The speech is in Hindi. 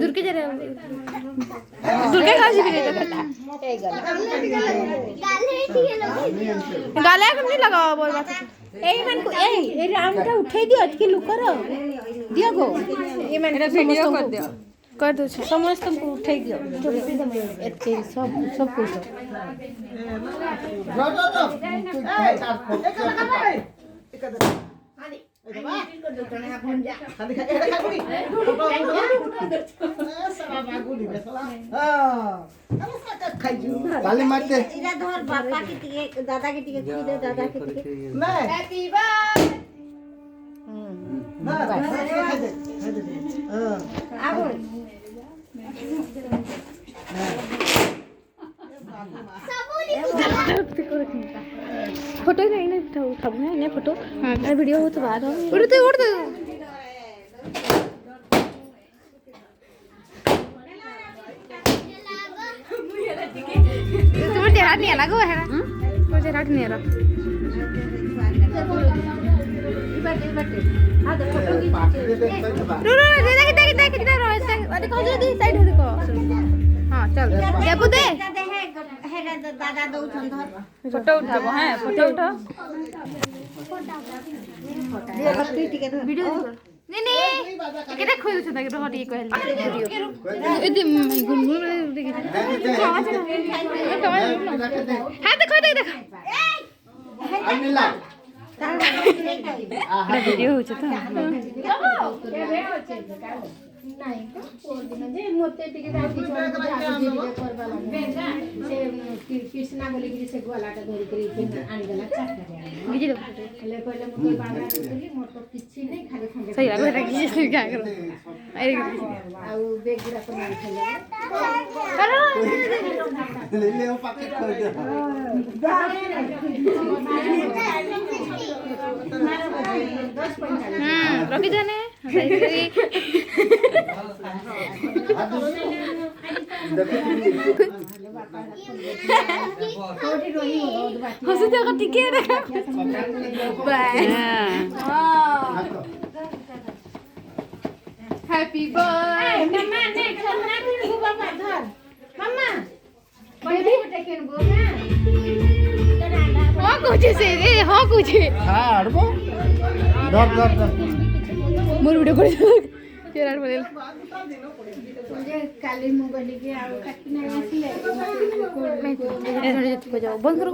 दुर्गे जा दुर्गे खासी भी गाले नहीं लगा बोल बात एई मन को एई राउंडटा उठै दियो अटके लुकर दियो गो ए मन वीडियो कर दियो कर दो समस्त को उठै दियो एते सब सब कुछ गाली मार दे इरा धर पापा के टिके दादा के टिके खुद दादा के टिके मैं हैप्पी बर्थडे आबो फोटो नहीं ना उठाओ ना ने फोटो हां वीडियो हो तो बाद उड़ते उड़ते तुम्हारे चेहरा नहीं अलग हुआ है ना तुम्हारे चेहरा नहीं अलग रो रो देख देख देख कितना रो अरे कौन सी साइड हो देखो हां चल देबू दे दादा दो धर फोटो उठाबो हां फोटो उठा वीडियो नहीं नहीं केटा खोइ छ त केटा हटी कहल एदि गुनगुन देखि हां देखो देख देख अनिला वीडियो हो छ त नहीं तो और दिन जे मोते टिके दादी छोड़ वीडियो करबा लागे से कृष्णा बोली कि से गोलाटा धरि करी आनी गला चाट करे वीडियो ले पहले मोते बांधा करली मोर तो किछि नहीं खाली खंडे सही लागे रे किछि क्या करो अरे आ बेग गिरा पर नहीं खेले ले ले पैकेट कर दे रखी जाने हंसी जगह टिके देखा हैप्पी बर्थडे मम्मा ने खाना फिर बाबा धर मम्मा बेबी बेटा केन बोला हां कुछ से रे हां कुछ हां हड़बो धर धर धर मोर वीडियो कर केरार बोले मुझे काली मुंगली के आउ काटी नहीं आसिले मैं जाओ बंद करो